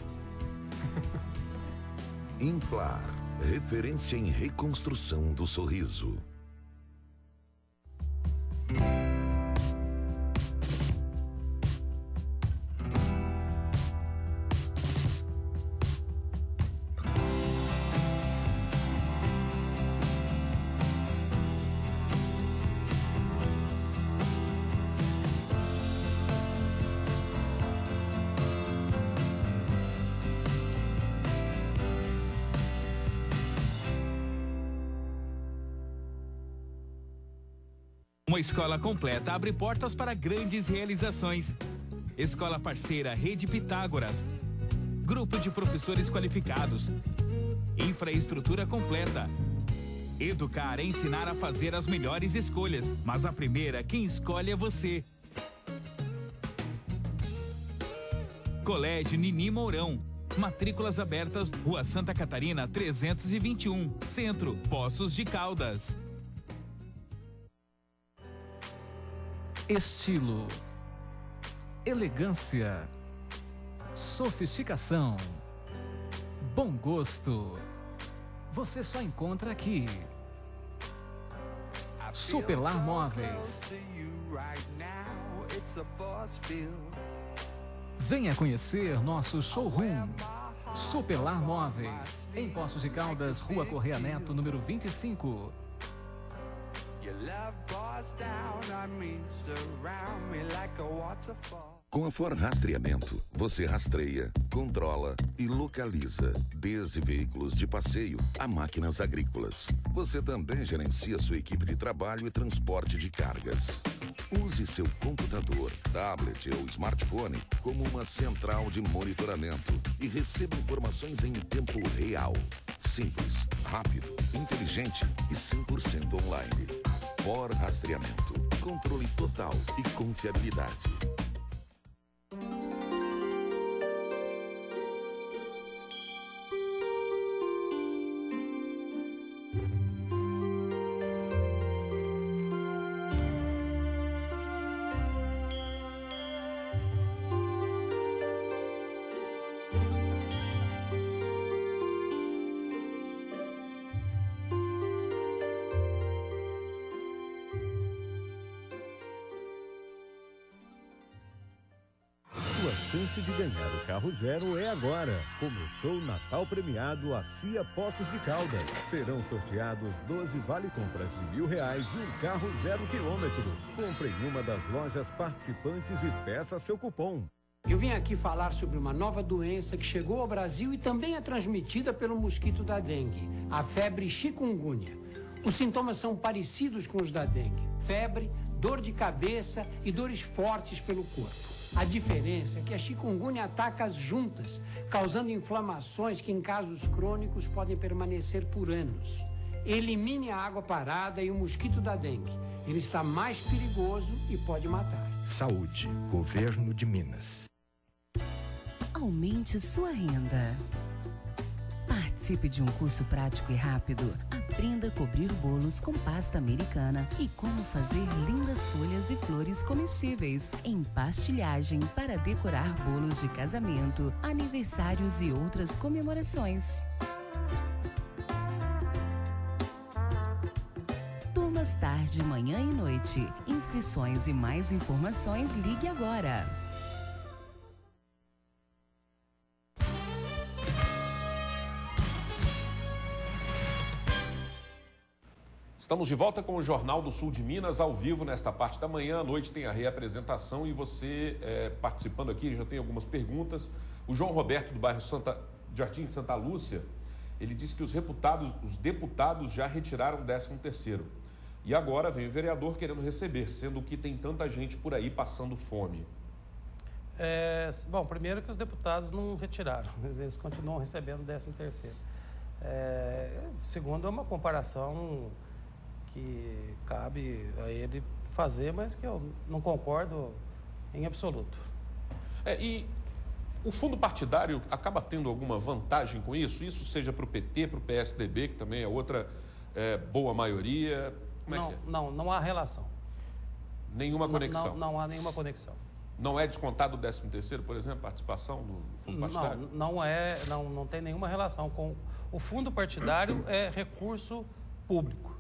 Speaker 18: Implar, referência em reconstrução do sorriso.
Speaker 19: Uma escola completa abre portas para grandes realizações. Escola parceira Rede Pitágoras. Grupo de professores qualificados. Infraestrutura completa. Educar é ensinar a fazer as melhores escolhas, mas a primeira quem escolhe é você. Colégio Nini Mourão. Matrículas abertas, Rua Santa Catarina 321, Centro, Poços de Caldas.
Speaker 11: Estilo, elegância, sofisticação, bom gosto. Você só encontra aqui. Superlar Móveis. Venha conhecer nosso showroom. Superlar Móveis, em Poços de Caldas, Rua Correia Neto, número 25.
Speaker 18: Com a For Rastreamento, você rastreia, controla e localiza, desde veículos de passeio a máquinas agrícolas. Você também gerencia sua equipe de trabalho e transporte de cargas. Use seu computador, tablet ou smartphone como uma central de monitoramento e receba informações em tempo real. Simples, rápido, inteligente e 100% online. For Rastreamento. Controle total e confiabilidade.
Speaker 20: chance de ganhar o carro zero é agora. Começou o Natal premiado a CIA Poços de Caldas. Serão sorteados 12 vale-compras de R$1.000 e um carro 0 km. Compre em uma das lojas participantes e peça seu cupom.
Speaker 21: Eu vim aqui falar sobre uma nova doença que chegou ao Brasil e também é transmitida pelo mosquito da dengue, a febre chikungunya. Os sintomas são parecidos com os da dengue: febre, dor de cabeça e dores fortes pelo corpo. A diferença é que a chikungunya ataca as juntas, causando inflamações que em casos crônicos podem permanecer por anos. Elimine a água parada e o mosquito da dengue. Ele está mais perigoso e pode matar.
Speaker 22: Saúde, Governo de Minas.
Speaker 23: Aumente sua renda. Participe de um curso prático e rápido. Aprenda a cobrir bolos com pasta americana e como fazer lindas folhas e flores comestíveis em pastilhagem para decorar bolos de casamento, aniversários e outras comemorações. Turmas tarde, manhã e noite. Inscrições e mais informações, ligue agora.
Speaker 3: Estamos de volta com o Jornal do Sul de Minas, ao vivo nesta parte da manhã. À noite tem a reapresentação e você participando aqui, já tem algumas perguntas. O João Roberto, do bairro Jardim Santa Lúcia, ele disse que os deputados já retiraram o 13º. E agora vem o vereador querendo receber, sendo que tem tanta gente por aí passando fome.
Speaker 4: Bom, primeiro que os deputados não retiraram, eles continuam recebendo o 13º. Segundo, é uma comparação que cabe a ele fazer, mas que eu não concordo em absoluto.
Speaker 3: E o fundo partidário acaba tendo alguma vantagem com isso? Isso seja para o PT, para o PSDB, que também é outra boa maioria? Como é que é?
Speaker 4: Não há relação.
Speaker 3: Nenhuma conexão?
Speaker 4: Não há nenhuma conexão.
Speaker 3: Não é descontado o 13º, por exemplo, participação do fundo partidário?
Speaker 4: Não tem nenhuma relação com... O fundo partidário é recurso público.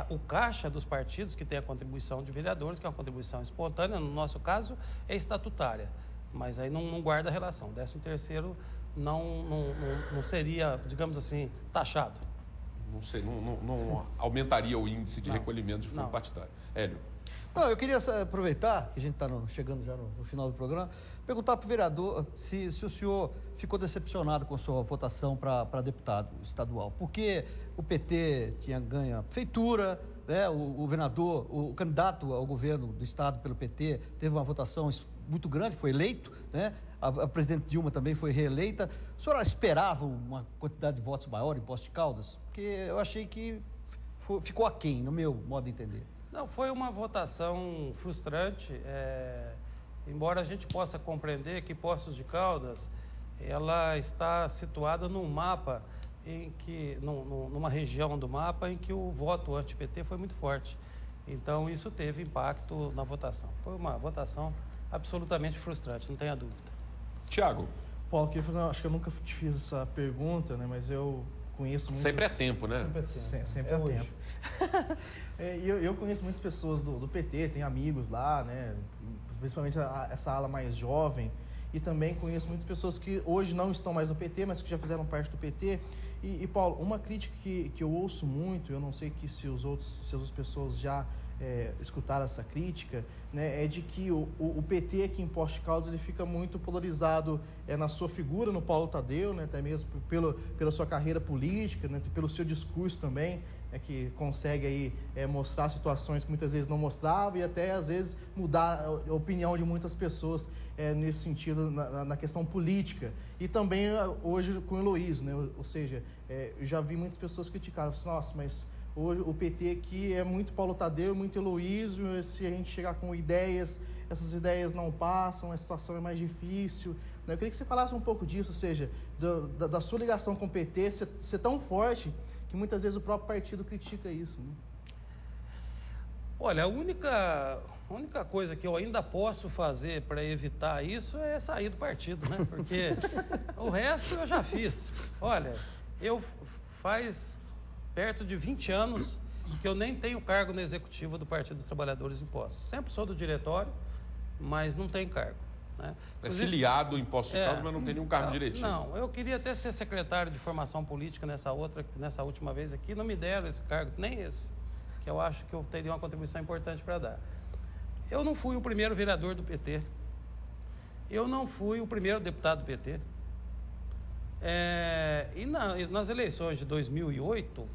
Speaker 4: O caixa dos partidos, que tem a contribuição de vereadores, que é uma contribuição espontânea, no nosso caso, é estatutária. Mas aí não guarda relação. O 13º não seria, digamos assim, taxado.
Speaker 3: Não aumentaria o índice de recolhimento de fundo partidário. Hélio.
Speaker 5: Não, eu queria aproveitar, que a gente está chegando já no final do programa, perguntar para o vereador se o senhor ficou decepcionado com a sua votação para deputado estadual. Porque o PT tinha ganho a prefeitura, né? O governador, o candidato ao governo do estado pelo PT teve uma votação muito grande, foi eleito, né? A presidente Dilma também foi reeleita. A senhora esperava uma quantidade de votos maior em Poços de Caldas? Porque eu achei que ficou aquém, no meu modo de entender.
Speaker 4: Não, foi uma votação frustrante, embora a gente possa compreender que Poços de Caldas, ela está situada num mapa, numa região do mapa em que o voto anti-PT foi muito forte. Então, isso teve impacto na votação. Foi uma votação absolutamente frustrante, não tenha dúvida.
Speaker 3: Tiago.
Speaker 6: Paulo, queria fazer, acho que eu nunca te fiz essa pergunta, né, mas eu conheço muitos...
Speaker 3: Sempre é tempo, né?
Speaker 6: Sempre é tempo. Eu conheço muitas pessoas do PT, tenho amigos lá, né? Principalmente essa ala mais jovem. E também conheço muitas pessoas que hoje não estão mais no PT, mas que já fizeram parte do PT. E Paulo, uma crítica que eu ouço muito, eu não sei se as outras pessoas já escutaram essa crítica, né, é de que o PT aqui em Poços de Caldas ele fica muito polarizado na sua figura, no Paulo Tadeu, né, até mesmo pela sua carreira política, né, pelo seu discurso também, que consegue aí mostrar situações que muitas vezes não mostrava e até às vezes mudar a opinião de muitas pessoas nesse sentido na questão política. E também hoje com o Heloísio, né, ou seja, eu já vi muitas pessoas criticarem, nossa, mas hoje o PT aqui é muito Paulo Tadeu, muito Heloísio, se a gente chegar com ideias, essas ideias não passam, a situação é mais difícil. Eu queria que você falasse um pouco disso, ou seja, da sua ligação com o PT ser tão forte que muitas vezes o próprio partido critica isso, né?
Speaker 4: Olha, a única coisa que eu ainda posso fazer para evitar isso é sair do partido, né? Porque o resto eu já fiz. Olha, eu faz perto de 20 anos que eu nem tenho cargo na executiva do Partido dos Trabalhadores em Poços. Sempre sou do diretório, mas não tenho cargo. Né?
Speaker 3: É filiado em Poços de Caldas, mas não tem nenhum cargo diretivo.
Speaker 4: Não, eu queria até ser secretário de formação política nessa última vez aqui, não me deram esse cargo, nem esse, que eu acho que eu teria uma contribuição importante para dar. Eu não fui o primeiro vereador do PT, eu não fui o primeiro deputado do PT. E nas eleições de 2008,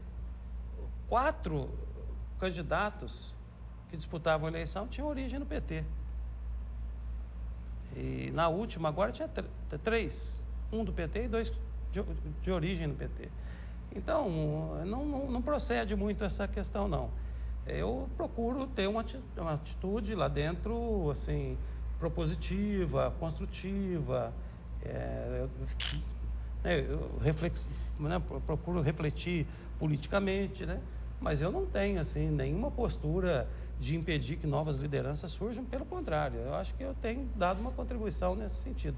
Speaker 4: 4 candidatos que disputavam a eleição tinham origem no PT. E na última, agora tinha 3. Um do PT e 2 de origem no PT. Então, não procede muito essa questão, não. Eu procuro ter uma atitude lá dentro, assim, propositiva, construtiva, procuro refletir politicamente, né? Mas eu não tenho, assim, nenhuma postura de impedir que novas lideranças surjam, pelo contrário, eu acho que eu tenho dado uma contribuição nesse sentido.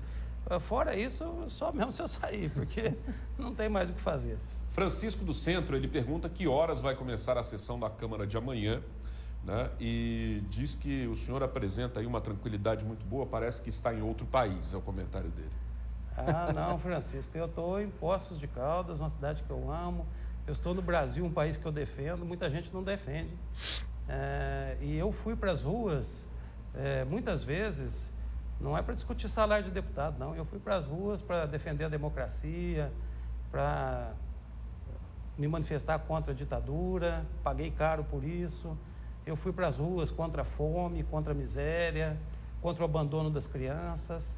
Speaker 4: Fora isso, só mesmo se eu sair, porque não tem mais o que fazer.
Speaker 3: Francisco do Centro, ele pergunta que horas vai começar a sessão da Câmara de amanhã, né? E diz que o senhor apresenta aí uma tranquilidade muito boa, parece que está em outro país, é o comentário dele.
Speaker 4: Ah, não, Francisco, eu estou em Poços de Caldas, uma cidade que eu amo, eu estou no Brasil, um país que eu defendo, muita gente não defende. E eu fui para as ruas, muitas vezes, não é para discutir salário de deputado, não. Eu fui para as ruas para defender a democracia, para me manifestar contra a ditadura, paguei caro por isso. Eu fui para as ruas contra a fome, contra a miséria, contra o abandono das crianças.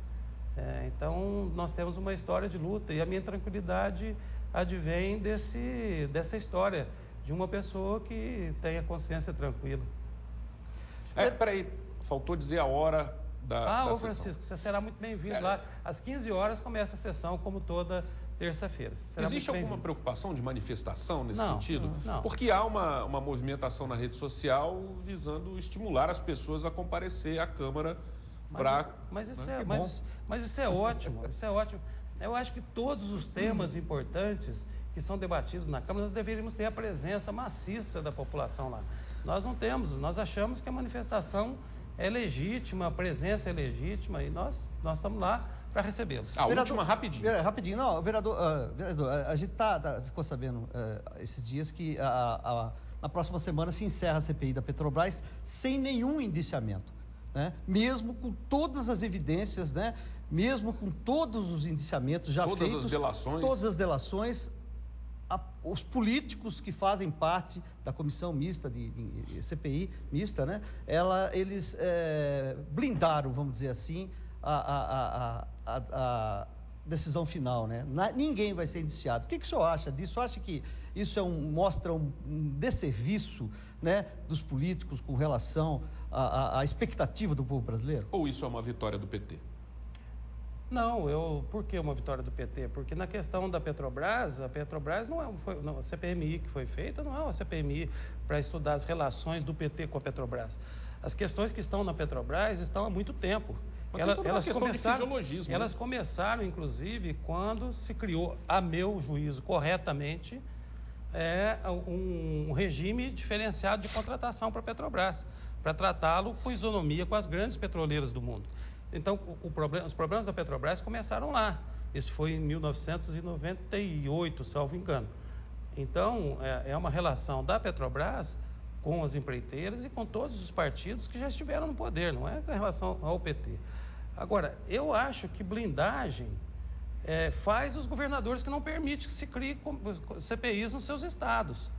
Speaker 4: Então, nós temos uma história de luta e a minha tranquilidade advém dessa história, de uma pessoa que tem a consciência tranquila.
Speaker 3: Peraí, faltou dizer a hora da sessão.
Speaker 4: Francisco, você será muito bem-vindo lá. Às 15 horas começa a sessão, como toda terça-feira.
Speaker 3: Existe alguma preocupação de manifestação nesse sentido?
Speaker 4: Não.
Speaker 3: Porque há uma movimentação na rede social visando estimular as pessoas a comparecer à Câmara para...
Speaker 4: Mas isso é ótimo, isso é ótimo. Eu acho que todos os temas importantes que são debatidos na Câmara, nós deveríamos ter a presença maciça da população lá. Nós não temos, nós achamos que a manifestação é legítima, a presença é legítima e nós estamos lá para recebê-los.
Speaker 3: Última, rapidinho.
Speaker 5: Rapidinho, não, vereador, a gente ficou sabendo esses dias que na próxima semana se encerra a CPI da Petrobras sem nenhum indiciamento, né? Mesmo com todas as evidências, né? Mesmo com todos os indiciamentos já feitos, todas as delações, os políticos que fazem parte da comissão mista, de CPI mista, né? Eles blindaram, vamos dizer assim, a decisão final, né? Ninguém vai ser indiciado. O que o senhor acha disso? O senhor acha que isso mostra um desserviço, né, dos políticos com relação à expectativa do povo brasileiro?
Speaker 3: Ou isso é uma vitória do PT?
Speaker 4: Não, por que uma vitória do PT? Porque na questão da Petrobras, a Petrobras a CPMI que foi feita não é uma CPMI para estudar as relações do PT com a Petrobras. As questões que estão na Petrobras estão há muito tempo. Elas começaram, inclusive, quando se criou, a meu juízo, corretamente, um regime diferenciado de contratação para a Petrobras, para tratá-lo com isonomia com as grandes petroleiras do mundo. Então, os problemas da Petrobras começaram lá. Isso foi em 1998, salvo engano. Então, é uma relação da Petrobras com as empreiteiras e com todos os partidos que já estiveram no poder, não é em relação ao PT. Agora, eu acho que blindagem faz os governadores que não permitem que se crie CPIs nos seus estados.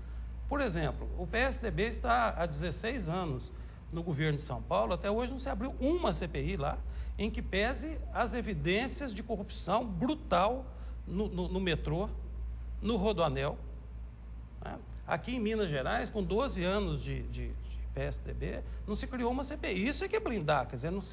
Speaker 4: Por exemplo, o PSDB está há 16 anos no governo de São Paulo, até hoje não se abriu uma CPI lá, em que pese as evidências de corrupção brutal no metrô, no Rodoanel. Né? Aqui em Minas Gerais, com 12 anos de PSDB, não se criou uma CPI. Isso é que é blindar, quer dizer, não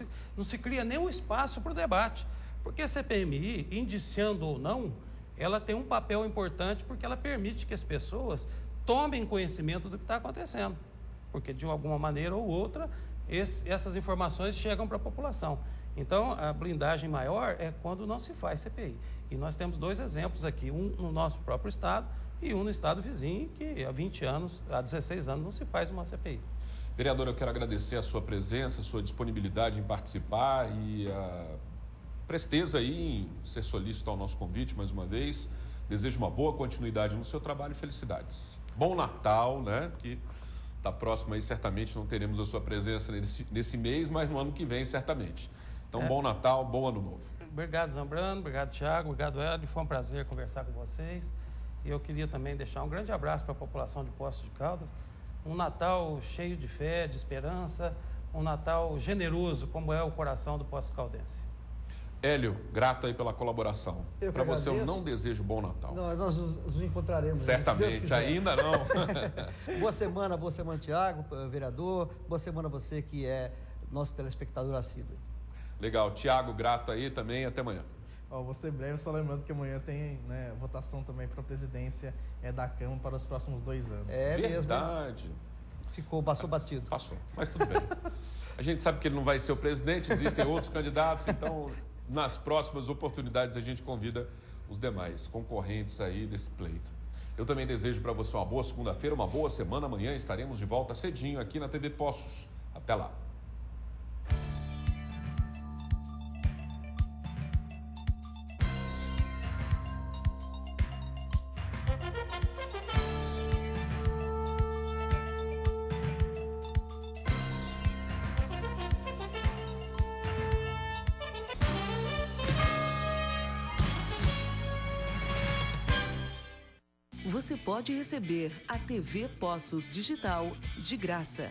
Speaker 4: se cria nenhum espaço para o debate. Porque a CPMI, indiciando ou não, ela tem um papel importante porque ela permite que as pessoas tomem conhecimento do que está acontecendo. Porque, de alguma maneira ou outra, essas informações chegam para a população. Então, a blindagem maior é quando não se faz CPI. E nós temos 2 exemplos aqui, um no nosso próprio estado e um no estado vizinho, que há 16 anos não se faz uma CPI.
Speaker 3: Vereador, eu quero agradecer a sua presença, a sua disponibilidade em participar e presteza aí em ser solícito ao nosso convite mais uma vez. Desejo uma boa continuidade no seu trabalho e felicidades. Bom Natal, né? Que está próximo aí, certamente não teremos a sua presença nesse mês, mas no ano que vem, certamente. Então, bom Natal, bom Ano Novo.
Speaker 4: Obrigado, Zambrano, obrigado, Tiago, obrigado, Hélio. Foi um prazer conversar com vocês. E eu queria também deixar um grande abraço para a população de Poços de Caldas. Um Natal cheio de fé, de esperança, um Natal generoso, como é o coração do Poços Caldense.
Speaker 3: Hélio, grato aí pela colaboração. Para você, eu não desejo bom Natal.
Speaker 5: Não, nós nos encontraremos.
Speaker 3: Certamente, ainda não.
Speaker 5: Boa semana, Tiago, vereador. Boa semana a você que é nosso telespectador assíduo.
Speaker 3: Legal, Tiago, grato aí também. Até amanhã.
Speaker 6: Vou ser breve, só lembrando que amanhã tem, né, votação também para a presidência da Câmara para os próximos 2 anos.
Speaker 3: Verdade.
Speaker 5: Mesmo. Passou batido.
Speaker 3: Passou, mas tudo bem. A gente sabe que ele não vai ser o presidente, existem outros candidatos, então nas próximas oportunidades a gente convida os demais concorrentes aí desse pleito. Eu também desejo para você uma boa segunda-feira, uma boa semana. Amanhã estaremos de volta cedinho aqui na TV Poços. Até lá.
Speaker 17: Você pode receber a TV Poços Digital de graça.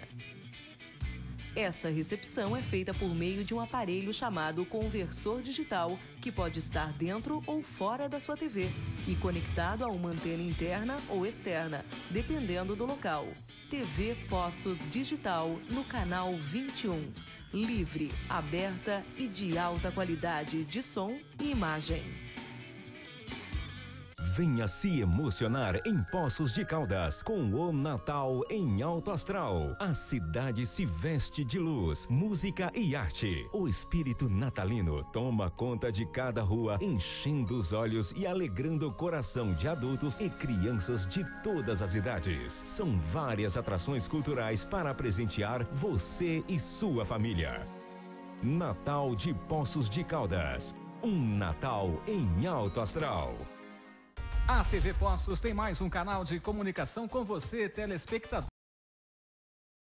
Speaker 17: Essa recepção é feita por meio de um aparelho chamado conversor digital, que pode estar dentro ou fora da sua TV e conectado a uma antena interna ou externa, dependendo do local. TV Poços Digital no canal 21. Livre, aberta e de alta qualidade de som e imagem.
Speaker 14: Venha se emocionar em Poços de Caldas com o Natal em Alto Astral. A cidade se veste de luz, música e arte. O espírito natalino toma conta de cada rua, enchendo os olhos e alegrando o coração de adultos e crianças de todas as idades. São várias atrações culturais para presentear você e sua família. Natal de Poços de Caldas. Um Natal em Alto Astral.
Speaker 11: A TV Poços tem mais um canal de comunicação com você, telespectador.